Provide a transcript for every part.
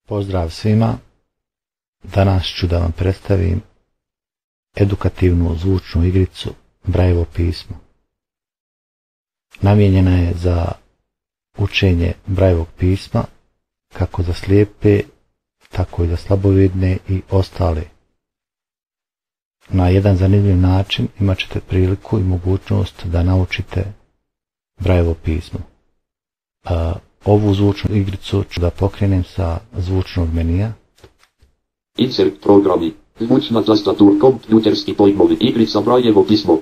Pozdrav svima, danas ću da vam predstavim edukativnu zvučnu igricu Brailleovo pismo. Namijenjena je za učenje Brailleovog pisma kako za slijepe, tako i za slabovidne i ostale. Na jedan zanimljiv način imat ćete priliku i mogućnost da naučite Brailleovo pismo. Ovu zvučnu igricu ću da pokrenem sa zvučnog menija. Insert programi, zvučna tastatur, kompjuterski pojmovi, igrica Brailleovo pismo.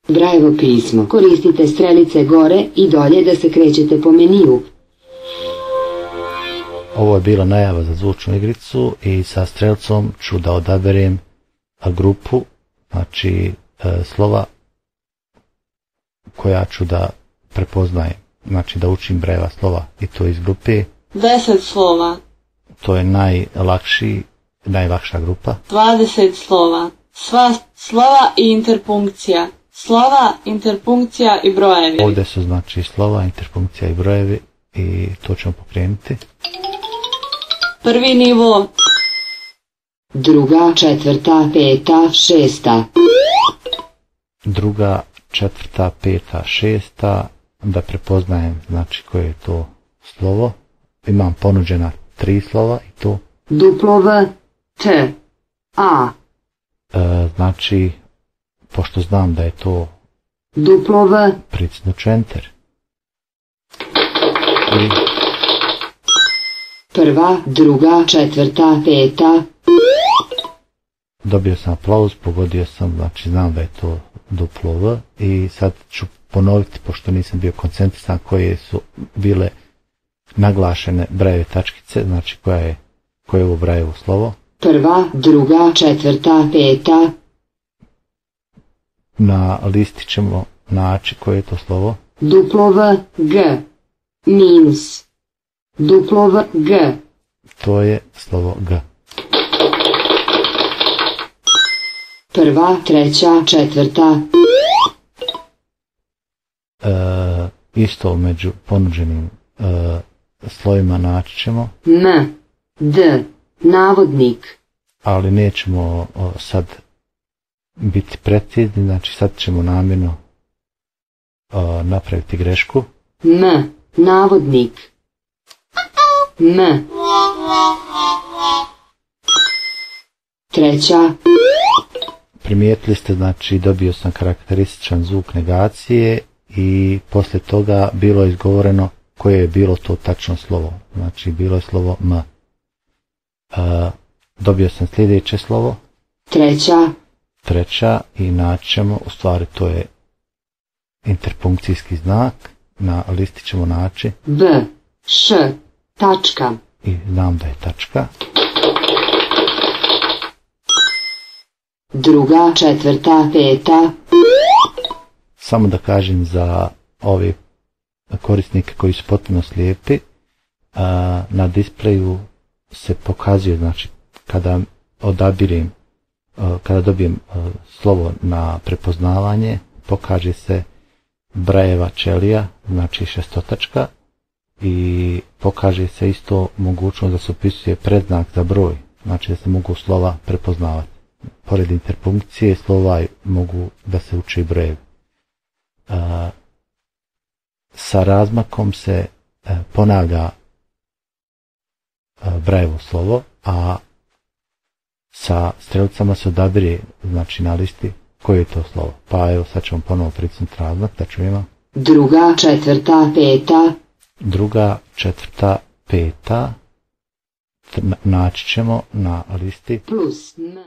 Brailleovo pismo. Koristite strelice gore i dolje da se krećete po meniju. Ovo je bila najava za zvučnu igricu i sa strelicom ću da odaberem grupu, znači slova koja ću da prepoznajem, znači da učim Braillova slova i to iz grupe. 10 slova. To je najlakša grupa. 20 slova. Sva slova i interpunkcija. Slova, interpunkcija i brojevi. Ovdje su znači slova, interpunkcija i brojevi i to ćemo pokrenuti. Prvi nivo. Druga, četvrta, peta, šesta. Druga, četvrta, peta, šesta, da prepoznajem znači koje je to slovo. Imam ponuđena 3 slova i to W, T, A. Znači, pošto znam da je to W, pritisnuću Enter. I prva, druga, četvrta, peta. dobio sam aplauz, pogodio sam, znači znam da je to W i sad ću ponoviti, pošto nisam bio koncentrisan, koje su bile naglašene Braillove tačkice, znači koje je ovo Brailleovo slovo. Prva, druga, četvrta, peta. Na listi ćemo naći koje je to slovo. W, G, minus. W, G. To je slovo G. Prva, treća, četvrta. Isto među ponuđenim slovima naći ćemo. M, D, navodnik. Ali nećemo sad biti precizni, znači sad ćemo namjerno napraviti grešku. M, navodnik. M. Treća. Primijetili ste, znači dobio sam karakterističan zvuk negacije i poslije toga bilo je izgovoreno koje je bilo to tačno slovo. Znači bilo je slovo M. Dobio sam sljedeće slovo. Treća i naći ćemo, u stvari to je interpunkcijski znak, na listi ćemo naći B, Š, tačka. I znam da je tačka. Druga, četvrta, peta. Samo da kažem za ove korisnike koji su potpuno slijepi, na displeju se pokazuje, znači kada odabirim, kada dobijem slovo na prepoznavanje, pokaže se Brailleva ćelija, znači šestotačka, i pokaže se isto mogućnost da se upisuje predznak za broj, znači da se mogu slova prepoznavati. Pored interpunkcije slova mogu da se uče i brojevi. Sa razmakom se ponavlja Brailleovo slovo, a sa strelicama se odabire, znači na listi koje je to slovo. Pa evo sad ćemo ponovo pritisnuti razmak da čujemo. Druga, četvrta, peta. Druga, četvrta, peta. Naći ćemo na listi Plus M.